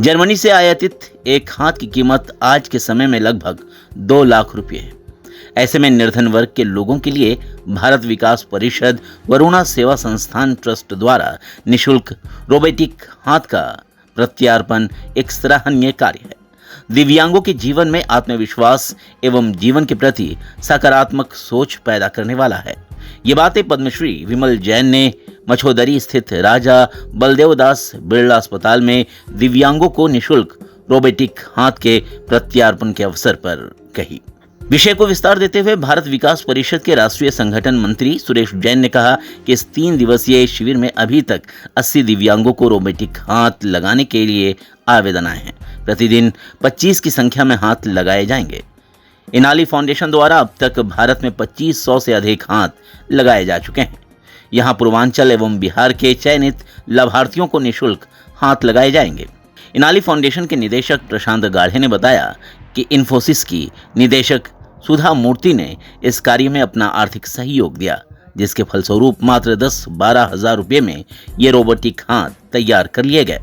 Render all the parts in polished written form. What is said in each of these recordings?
Germany से आयातित एक हाथ की कीमत आज के समय में लगभग 2 लाख रुपए है। ऐसे में निर्धन वर्ग के लोगों के लिए भारत विकास परिषद वरुणा सेवा संस्थान ट्रस्ट द्वारा निशुल्क रोबोटिक हाथ का प्रत्यार्पण एक सराहनीय कार्य है। दिव्यांगों के जीवन में आत्मविश्वास एवं जीवन के प्रति सकारात्मक सोच पैदा करने वाला है। ये बातें पद्मश्री विमल जैन ने मछोदरी स्थित राजा बलदेवदास बिरला अस्पताल में दिव्यांगों को निशुल्क रोबोटिक हाथ के प्रत्यार्पण के अवसर पर कही। विषय को विस्तार देते हुए भारत विकास परिषद के राष्ट्रीय संगठन मंत्री सुरेश जैन ने कहा कि इस 3 दिवसीय शिविर में अभी तक 80 दिव्यांगों को रोबोटिक हाथ लगाने के लिए आवेदन आए हैं। प्रतिदिन 25 की संख्या में हाथ लगाए जाएंगे। इनाली फाउंडेशन द्वारा अब तक भारत में 2500 से अधिक हाथ लगाए जा चुके हैं। यहाँ पूर्वांचल एवं बिहार के चयनित लाभार्थियों को निशुल्क हाथ लगाए जाएंगे। इनाली फाउंडेशन के निदेशक प्रशांत गाढ़े ने बताया कि इन्फोसिस की निदेशक सुधा मूर्ति ने इस कार्य में अपना आर्थिक सहयोग दिया, जिसके फलस्वरूप मात्र 10-12 हजार रुपये में ये रोबोटिक हाथ तैयार कर लिए गए।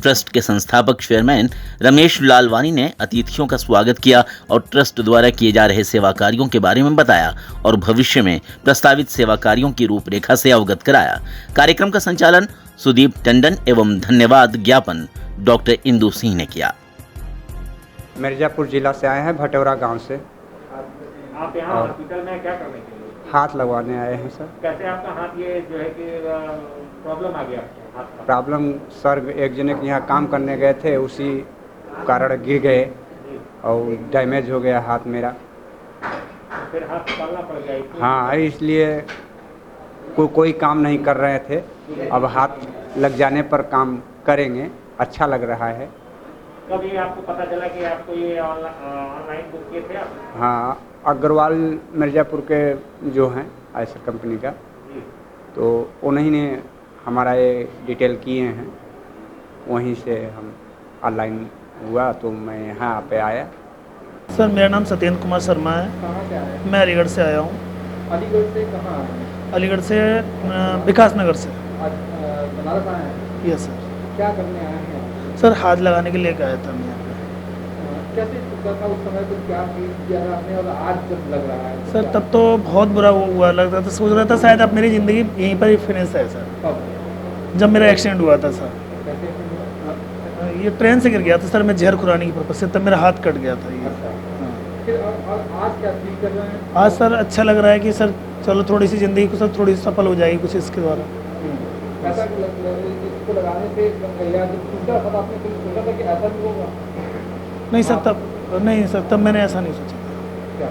ट्रस्ट के संस्थापक चेयरमैन रमेश लालवानी ने अतिथियों का स्वागत किया और ट्रस्ट द्वारा किए जा रहे सेवा कार्यों के बारे में बताया और भविष्य में प्रस्तावित सेवा कार्यों की रूपरेखा से अवगत कराया। कार्यक्रम का संचालन सुदीप टंडन एवं धन्यवाद ज्ञापन डॉक्टर इंदु सिंह ने किया। मिर्जापुर जिला से आए हैं, भटौरा गांव से। आप यहाँ हॉस्पिटल में क्या करने के लिए? हाथ लगवाने आए हैं सर। कैसे आपका हाथ ये जो है कि प्रॉब्लम आ गया आपके हाथ का? प्रॉब्लम सर, एक जने के यहाँ काम करने गए थे, उसी कारण गिर गए और डैमेज हो गया हाथ मेरा। फिर हाथ निकालना पड़ गया इसलिए? हाँ, इसलिए कोई काम नहीं कर रहे थे। अब हाथ लग जाने पर काम करेंगे, अच्छा लग रहा है। कब ये आपको पता चला कि आपको ये ऑनलाइन बुक किए थे आप? हाँ, अग्रवाल मिर्ज़ापुर के जो हैं आयसर कंपनी का, तो उन्हीं ने हमारा ये डिटेल किए हैं। वहीं से हम ऑनलाइन हुआ तो मैं यहाँ पे आया। सर, मेरा नाम सत्येंद्र कुमार शर्मा है। कहाँ से आए? मैं अलीगढ़ से आया हूँ। अलीगढ़ से कहाँ आए हैं? अलीगढ़ से विकास नगर से। बनारस आए हैं? Yes sir. क्या करने आए हैं? सर, हाथ लगाने के लिए आया था मैं यहाँ पे। कैसे चुका था उस समय, तो क्या फील किया था आपने और आज जब लग रहा है? सर, तब तो बहुत बुरा हुआ लगता था। सोच रहा था शायद अब मेरी ज़िंदगी यहीं पर ही फिनिश है सर। कब? जब मेरा एक्सीडेंट हुआ था सर, कैसे? ये ट्रेन से गिर गया था सर, मैं जहर खुरानी की पर्पज से, तब मेरा हाथ कट गया था ये। अच्छा। हाँ। फिर आज क्या फील कर रहे हैं? आज सर अच्छा लग रहा है कि सर चलो थोड़ी सी ज़िंदगी को सर थोड़ी सी सफल हो जाएगी कुछ इसके द्वारा। ऐसा इसको लगाने से या जब टूटा था आपने कुछ सोचा था कि ऐसा भी होगा? नहीं सर, तब मैंने ऐसा नहीं सोचा। क्या?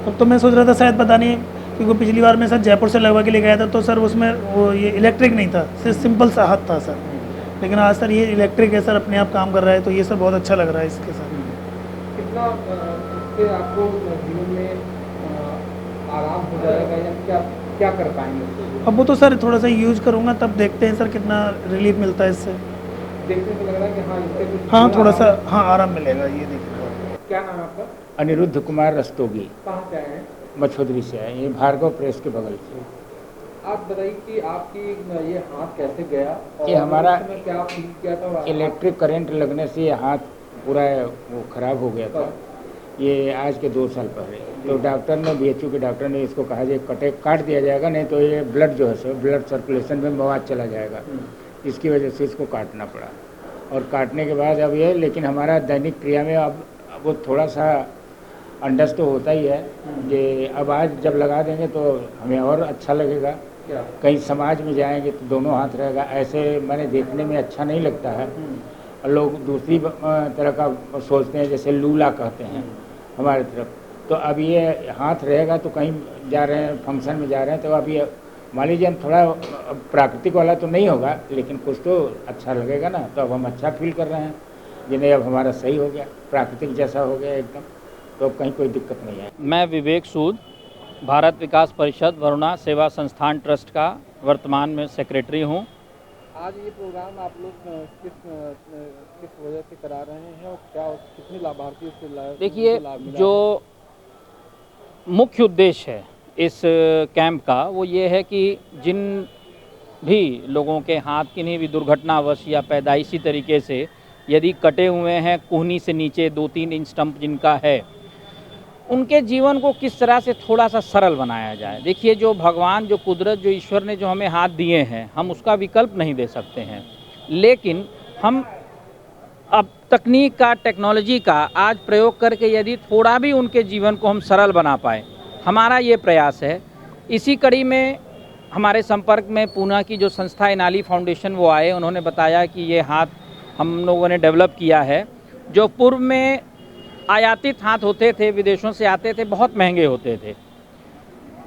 तब तो मैं सोच रहा था शायद पता नहीं, क्योंकि पिछली बार मैं सर जयपुर से लगवा के ले गया था तो सर उसमें वो ये इलेक्ट्रिक नहीं था, सिर्फ सिंपल सा हाथ था सर। लेकिन आज सर ये इलेक्ट्रिक है सर, अपने आप काम कर रहा है, तो ये सर बहुत अच्छा लग रहा है इसके साथ। कितना इससे आपको जीवन में आराम हो जाएगा या क्या क्या कर पाएंगे? अब वो तो सर थोड़ा सा यूज करूँगा, तब देखते हैं सर कितना रिलीफ मिलता है इससे। देखने से लग रहा है कि हाँ इससे कुछ हाँ, थोड़ा सा हाँ आराम मिलेगा, ये देखिए। क्या नाम है आपका? अनिरुद्ध कुमार रस्तोगी, कहाँ से आए हैं? मछोदरी से आए। ये भार्गव प्रेस के बगल से। आप बताइए कि आपकी ये हाथ कैसे गया और ये हमारा उस समय क्या फील किया था? इलेक्ट्रिक करंट लगने से ये हाथ पूरा वो खराब हो गया था। ये आज के 2 साल पहले तो डॉक्टर ने, BHU के डॉक्टर ने इसको कहा ये काट दिया जाएगा, नहीं तो ये ब्लड जो है सो ब्लड सर्कुलेशन में मवाद चला जाएगा। इसकी वजह से इसको काटना पड़ा और काटने के बाद अब ये, लेकिन हमारा दैनिक क्रिया में अब वो थोड़ा सा अंडस तो होता ही है कि अब आज जब लगा देंगे तो हमें और अच्छा लगेगा। क्या? कहीं समाज में जाएंगे तो दोनों हाथ रहेगा, ऐसे मैंने देखने में अच्छा नहीं लगता है। और लोग दूसरी तरह का सोचते हैं, जैसे लूला कहते हैं हमारे तरफ। तो अब ये हाथ रहेगा तो कहीं जा रहे हैं, फंक्शन में जा रहे हैं, तो अब ये मान लीजिए हम थोड़ा प्राकृतिक वाला तो नहीं होगा, लेकिन कुछ तो अच्छा लगेगा ना। तो अब हम अच्छा फील कर रहे हैं, जिन्हें अब हमारा सही हो गया, प्राकृतिक जैसा हो गया एकदम, तो अब कहीं कोई दिक्कत नहीं है। मैं विवेक सूद, भारत विकास परिषद वरुणा सेवा संस्थान ट्रस्ट का वर्तमान में सेक्रेटरी हूँ। आज ये प्रोग्राम आप लोग किस वजह से करा रहे हैं और क्या कितने लाभार्थी इससे देखिए, लाभ मिला? जो मुख्य उद्देश्य है इस कैंप का वो ये है कि जिन भी लोगों के हाथ किन्हीं भी दुर्घटनावश या पैदाइशी तरीके से यदि कटे हुए हैं, कोहनी से नीचे 2-3 इंच स्टंप जिनका है, उनके जीवन को किस तरह से थोड़ा सा सरल बनाया जाए। देखिए, जो भगवान, जो कुदरत, जो ईश्वर ने जो हमें हाथ दिए हैं, हम उसका विकल्प नहीं दे सकते हैं, लेकिन हम अब तकनीक का, टेक्नोलॉजी का आज प्रयोग करके यदि थोड़ा भी उनके जीवन को हम सरल बना पाए, हमारा ये प्रयास है। इसी कड़ी में हमारे संपर्क में पूना की जो संस्था इनाली फाउंडेशन वो आए, उन्होंने बताया कि ये हाथ हम लोगों ने डेवलप किया है। जो पूर्व में आयातित हाथ होते थे, विदेशों से आते थे, बहुत महंगे होते थे।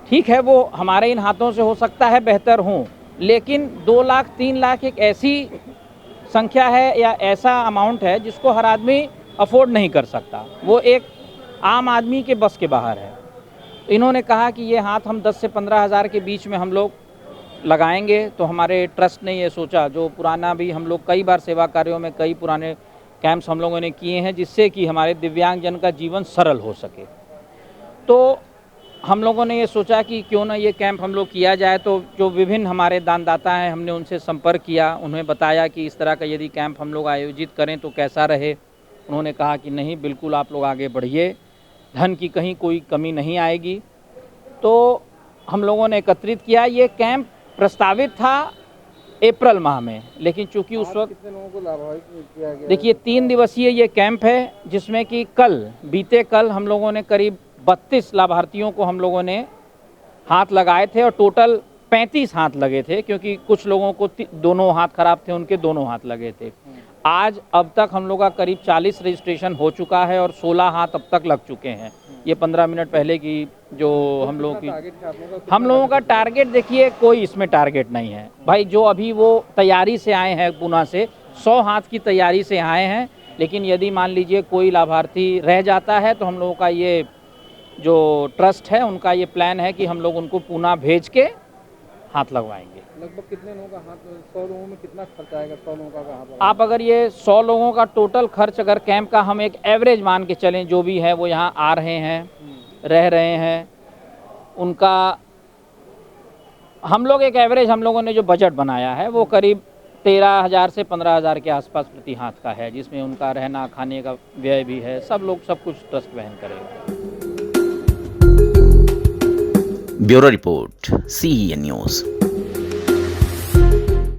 ठीक है, वो हमारे इन हाथों से हो सकता है बेहतर हों, लेकिन 2 लाख 3 लाख एक ऐसी संख्या है या ऐसा अमाउंट है जिसको हर आदमी अफोर्ड नहीं कर सकता। वो एक आम आदमी के बस के बाहर है। इन्होंने कहा कि ये हाथ हम 10 से 15 हज़ार के बीच में हम लोग लगाएंगे। तो हमारे ट्रस्ट ने ये सोचा, जो पुराना भी हम लोग कई बार सेवा कार्यों में कई पुराने कैंप्स हम लोगों ने किए हैं, जिससे कि हमारे दिव्यांगजन का जीवन सरल हो सके, तो हम लोगों ने ये सोचा कि क्यों ना ये कैंप हम लोग किया जाए। तो जो विभिन्न हमारे दानदाता हैं, हमने उनसे संपर्क किया, उन्हें बताया कि इस तरह का यदि कैंप हम लोग आयोजित करें तो कैसा रहे। उन्होंने कहा कि नहीं, बिल्कुल आप लोग आगे बढ़िए, धन की कहीं कोई कमी नहीं आएगी। तो हम लोगों ने एकत्रित किया। ये कैंप प्रस्तावित था अप्रैल माह में, लेकिन चूंकि उस वक्त कितने लोगों को लाभान्वित किया गया? देखिए 3 दिवसीय ये कैंप है, जिसमें कि बीते कल हम लोगों ने करीब 32 लाभार्थियों को हम लोगों ने हाथ लगाए थे, और टोटल 35 हाथ लगे थे, क्योंकि कुछ लोगों को दोनों हाथ खराब थे, उनके दोनों हाथ लगे थे। आज अब तक हम लोग का करीब 40 रजिस्ट्रेशन हो चुका है और 16 हाथ अब तक लग चुके हैं। ये 15 मिनट पहले की जो हम लोगों का टारगेट, देखिए कोई इसमें टारगेट नहीं है भाई। जो अभी वो तैयारी से आए हैं पूना से, 100 हाथ की तैयारी से आए हैं, लेकिन यदि मान लीजिए कोई लाभार्थी रह जाता है तो हम लोगों का ये जो ट्रस्ट है, उनका ये प्लान है कि हम लोग उनको पूना भेज के हाथ लगवाएंगे। लगभग कितने लोगों का हाथ, 100 लोगों में कितना खर्च आएगा? 100 लोगों का हाथ आप अगर ये 100 लोगों का टोटल खर्च, अगर कैंप का हम एक एवरेज मान के चलें, जो भी है वो यहाँ आ रहे हैं, रह रहे हैं, उनका हम लोग एक एवरेज हम लोगों ने जो बजट बनाया है वो करीब 13,000 से 15,000 के आसपास प्रति हाथ का है, जिसमें उनका रहना खाने का व्यय भी है। सब लोग सब कुछ ट्रस्ट वहन करेगा। Bureau report, CEN news.